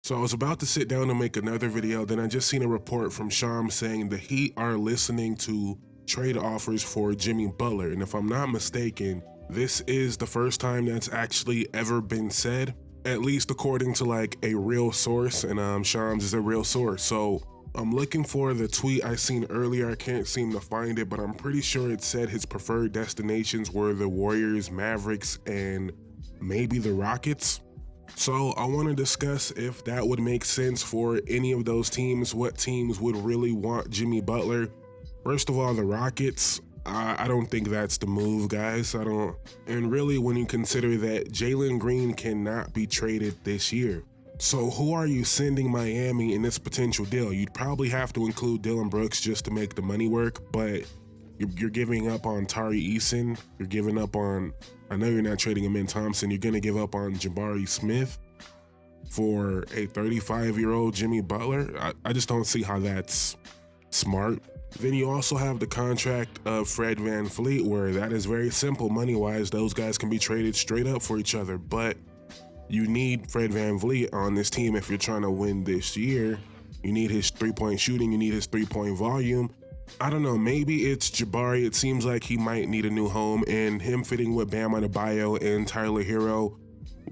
So I was about to sit down and make another video, then I just seen a report from Shams saying the Heat are listening to trade offers for Jimmy Butler. And if I'm not mistaken, this is the first time that's actually ever been said, at least according to like a real source, and Shams is a real source. So I'm looking for the tweet I seen earlier. I can't seem to find it, but I'm pretty sure it said his preferred destinations were the Warriors, Mavericks, and maybe the Rockets. So I want to discuss if that would make sense for any of those teams, what teams would really want Jimmy Butler. First of all, the Rockets, I don't think that's the move, guys. I don't. And really, when you consider that Jalen Green cannot be traded this year. So who are you sending Miami in this potential deal? You'd probably have to include Dylan Brooks just to make the money work, but you're giving up on Tari Eason. You're giving up on, I know you're not trading him in Thompson. You're going to give up on Jabari Smith for a 35-year-old Jimmy Butler. I just don't see how that's smart. Then you also have the contract of Fred VanVleet, where that is very simple money-wise. Those guys can be traded straight up for each other, but you need Fred VanVleet on this team if you're trying to win this year. You need his three-point shooting. You need his three-point volume. I don't know, maybe it's Jabari. It seems like he might need a new home, and him fitting with Bam Adebayo and Tyler Hero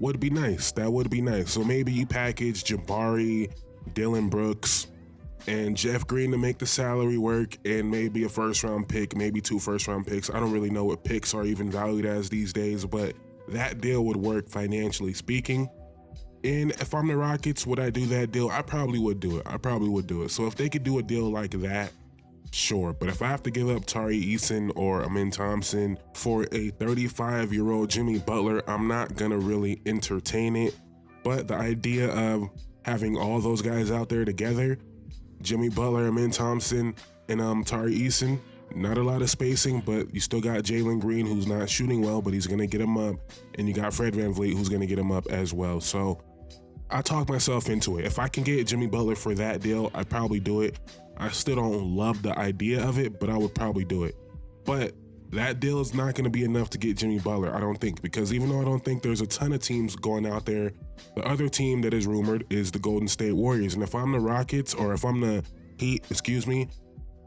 would be nice. That would be nice. So maybe you package Jabari, Dylan Brooks, and Jeff Green to make the salary work, and maybe a first-round pick, maybe 2 first-round picks. I don't really know what picks are even valued as these days, but that deal would work financially speaking. And if I'm the Rockets, would I do that deal? I probably would do it. I probably would do it. So if they could do a deal like that, sure. But if I have to give up Tari Eason or Amin Thompson for a 35-year-old Jimmy Butler, I'm not gonna really entertain it. But the idea of having all those guys out there together, Jimmy Butler, Amin Thompson, and Tari Eason, not a lot of spacing, but you still got Jalen Green, who's not shooting well, but he's gonna get him up, and you got Fred VanVleet, who's gonna get him up as well. So I talked myself into it. If I can get Jimmy Butler for that deal, I'd probably do it. I still don't love the idea of it, but I would probably do it. But that deal is not going to be enough to get Jimmy Butler, I don't think, because even though I don't think there's a ton of teams going out there, the other team that is rumored is the Golden State Warriors. And if I'm the Rockets, or if I'm the Heat,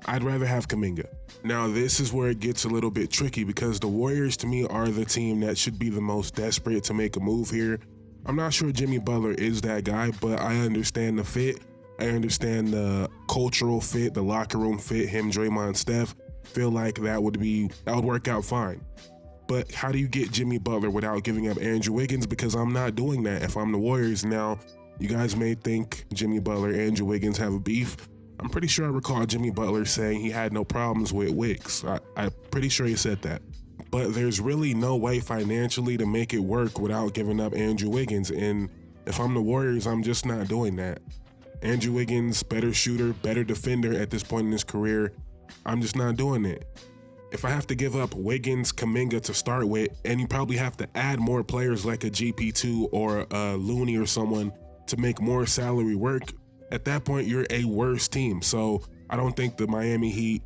I'd rather have Kuminga. Now, this is where it gets a little bit tricky, because the Warriors, to me, are the team that should be the most desperate to make a move here. I'm not sure Jimmy Butler is that guy, but I understand the fit. I understand the cultural fit, the locker room fit, him, Draymond, Steph. Feel like that would work out fine. But how do you get Jimmy Butler without giving up Andrew Wiggins? Because I'm not doing that if I'm the Warriors. Now, you guys may think Jimmy Butler, Andrew Wiggins have a beef. I'm pretty sure I recall Jimmy Butler saying he had no problems with Wiggs. I'm pretty sure he said that. But there's really no way financially to make it work without giving up Andrew Wiggins. And if I'm the Warriors, I'm just not doing that. Andrew Wiggins, better shooter, better defender at this point in his career. I'm just not doing it. If I have to give up Wiggins, Kuminga to start with, and you probably have to add more players like a GP2 or a Looney or someone to make more salary work, at that point, you're a worse team. So I don't think the Miami Heat,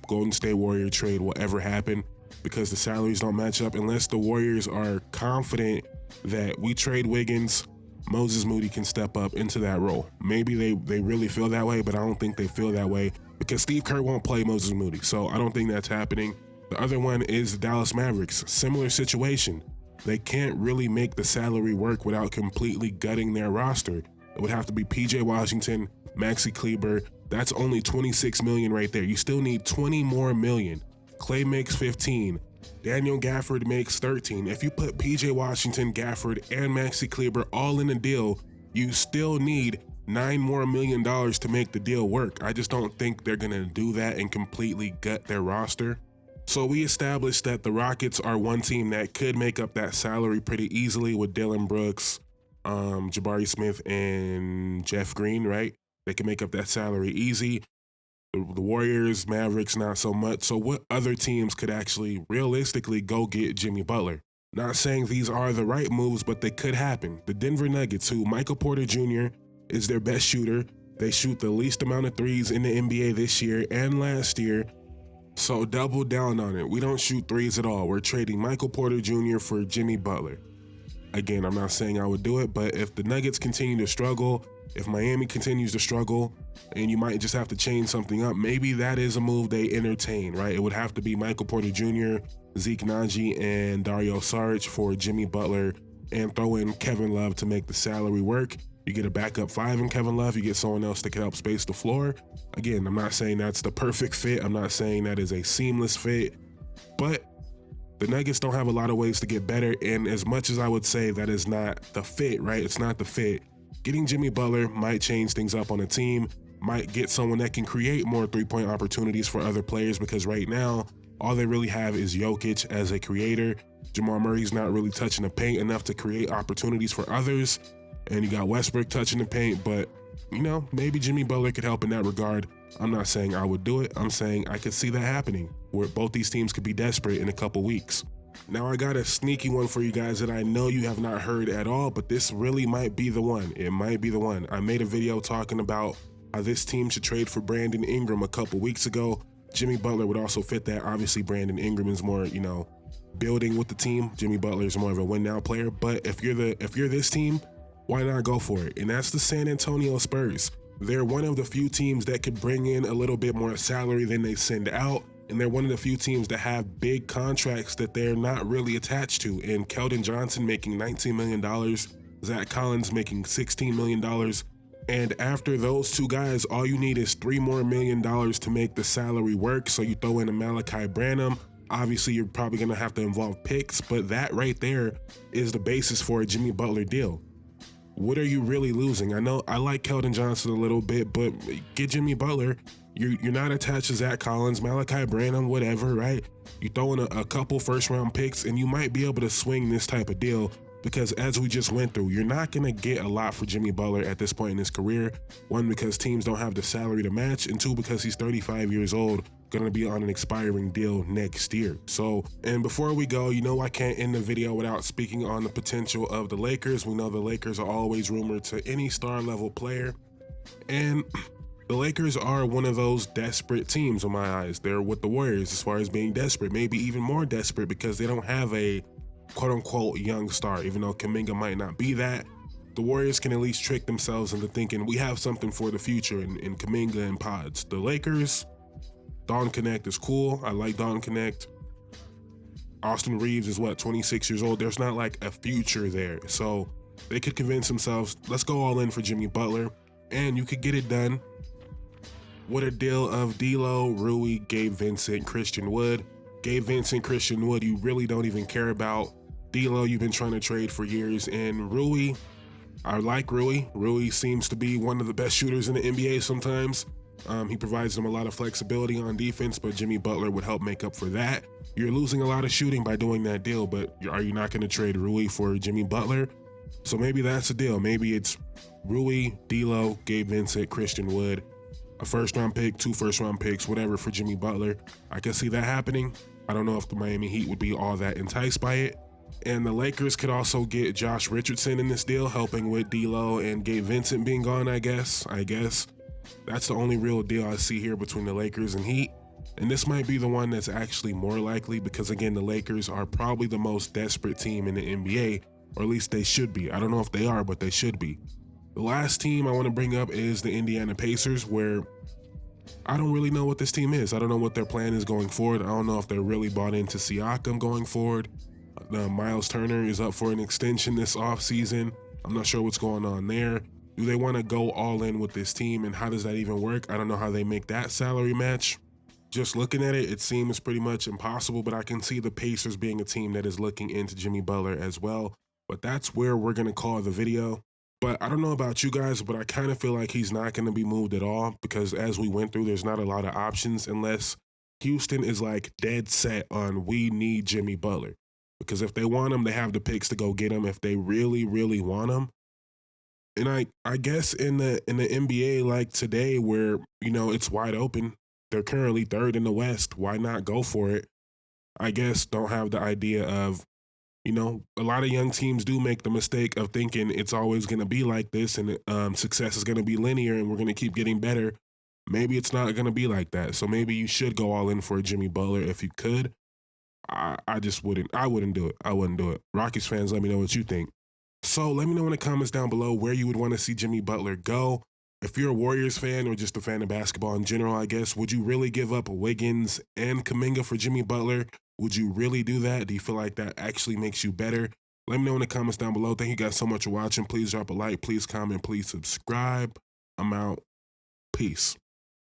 Golden State Warrior trade will ever happen, because the salaries don't match up unless the Warriors are confident that we trade Wiggins, Moses Moody can step up into that role. Maybe they really feel that way, but I don't think they feel that way, because Steve Kerr won't play Moses Moody. So I don't think that's happening. The other one is the Dallas Mavericks. Similar situation. They can't really make the salary work without completely gutting their roster. It would have to be PJ Washington, Maxi Kleber. That's only $26 million right there. You still need $20 more million. Clay makes 15. Daniel Gafford makes 13. If you put PJ Washington, Gafford, and Maxi Kleber all in a deal, you still need $9 more million to make the deal work. I just don't think they're gonna do that and completely gut their roster. So we established that the Rockets are one team that could make up that salary pretty easily with Dylan Brooks, Jabari Smith, and Jeff Green, right? They can make up that salary easy. The Warriors, Mavericks, not so much. So what other teams could actually realistically go get Jimmy Butler? Not saying these are the right moves, but they could happen. The Denver Nuggets, who Michael Porter Jr. is their best shooter. They shoot the least amount of threes in the NBA this year and last year. So double down on it. We don't shoot threes at all. We're trading Michael Porter Jr. for Jimmy Butler. Again, I'm not saying I would do it, but if the Nuggets continue to struggle, If Miami continues to struggle and you might just have to change something up, maybe that is a move they entertain, right? It would have to be Michael Porter Jr., Zeke Naji, and Dario Saric for Jimmy Butler, and throw in Kevin Love to make the salary work. You get a backup 5 in Kevin Love, you get someone else that can help space the floor. Again, I'm not saying that's the perfect fit. I'm not saying that is a seamless fit, but the Nuggets don't have a lot of ways to get better, and as much as I would say that is not the fit, right? It's not the fit. Getting Jimmy Butler might change things up on a team, might get someone that can create more three-point opportunities for other players, because right now, all they really have is Jokic as a creator. Jamal Murray's not really touching the paint enough to create opportunities for others, and you got Westbrook touching the paint, but you know, maybe Jimmy Butler could help in that regard. I'm not saying I would do it. I'm saying I could see that happening, where both these teams could be desperate in a couple weeks. Now I got a sneaky one for you guys that I know you have not heard at all, but this really might be the one. It might be the one. I made a video talking about how this team should trade for Brandon Ingram a couple weeks ago. Jimmy Butler would also fit that. Obviously, Brandon Ingram is more, you know, building with the team. Jimmy Butler is more of a win now player. But if you're this team, why not go for it? And that's the San Antonio Spurs. They're one of the few teams that could bring in a little bit more salary than they send out. And they're one of the few teams that have big contracts that they're not really attached to. And Keldon Johnson making $19 million, Zach Collins making $16 million. And after those two guys, all you need is $3 more million to make the salary work. So you throw in a Malachi Branham. Obviously, you're probably going to have to involve picks, but that right there is the basis for a Jimmy Butler deal. What are you really losing? I know I like Keldon Johnson a little bit, but get Jimmy Butler. You're not attached to Zach Collins, Malachi Branham, whatever, right? You throw in a couple first-round picks, and you might be able to swing this type of deal, because as we just went through, you're not going to get a lot for Jimmy Butler at this point in his career. One, because teams don't have the salary to match, and two, because he's 35 years old, going to be on an expiring deal next year. So, and before we go, you know I can't end the video without speaking on the potential of the Lakers. We know the Lakers are always rumored to any star level player, and the Lakers are one of those desperate teams in my eyes. They're with the Warriors as far as being desperate, maybe even more desperate, because they don't have a quote-unquote young star. Even though Kuminga might not be that, the Warriors can at least trick themselves into thinking we have something for the future in Kuminga and Pods. The Lakers, Don Connect is cool. I like Don Connect. Austin Reeves is 26 years old. There's not like a future there. So they could convince themselves, let's go all in for Jimmy Butler, and you could get it done with a deal of D'Lo, Rui, Gabe Vincent, Christian Wood. Gabe Vincent, Christian Wood, you really don't even care about. D'Lo, you've been trying to trade for years. And Rui, I like Rui. Rui seems to be one of the best shooters in the NBA sometimes. He provides them a lot of flexibility on defense, but Jimmy Butler would help make up for that. You're losing a lot of shooting by doing that deal, but are you not going to trade Rui for Jimmy Butler? So maybe that's the deal. Maybe it's Rui, D'Lo, Gabe Vincent, Christian Wood, a first-round pick, 2 first-round picks, whatever for Jimmy Butler. I can see that happening. I don't know if the Miami Heat would be all that enticed by it. And the Lakers could also get Josh Richardson in this deal, helping with D'Lo and Gabe Vincent being gone, I guess. That's the only real deal I see here between the Lakers and Heat. And this might be the one that's actually more likely, because again, the Lakers are probably the most desperate team in the NBA, or at least they should be. I don't know if they are, but they should be. The last team I want to bring up is the Indiana Pacers, where I don't really know what this team is. I don't know what their plan is going forward. I don't know if they're really bought into Siakam going forward. Miles Turner is up for an extension this offseason. I'm not sure what's going on there. Do they want to go all in with this team, and how does that even work? I don't know how they make that salary match. Just looking at it, it seems pretty much impossible, but I can see the Pacers being a team that is looking into Jimmy Butler as well. But that's where we're going to call the video. But I don't know about you guys, but I kind of feel like he's not going to be moved at all, because as we went through, there's not a lot of options unless Houston is like dead set on we need Jimmy Butler. Because if they want him, they have the picks to go get him if they really, really want him. And I guess in the NBA, like today, where, you know, it's wide open, they're currently 3rd in the West. Why not go for it? I guess don't have the idea of, you know, a lot of young teams do make the mistake of thinking it's always going to be like this, and success is going to be linear and we're going to keep getting better. Maybe it's not going to be like that. So maybe you should go all in for Jimmy Butler if you could. I just wouldn't. I wouldn't do it. I wouldn't do it. Rockies fans, let me know what you think. So let me know in the comments down below where you would want to see Jimmy Butler go. If you're a Warriors fan or just a fan of basketball in general, I guess, would you really give up Wiggins and Kuminga for Jimmy Butler? Would you really do that? Do you feel like that actually makes you better? Let me know in the comments down below. Thank you guys so much for watching. Please drop a like, please comment, please subscribe. I'm out. Peace.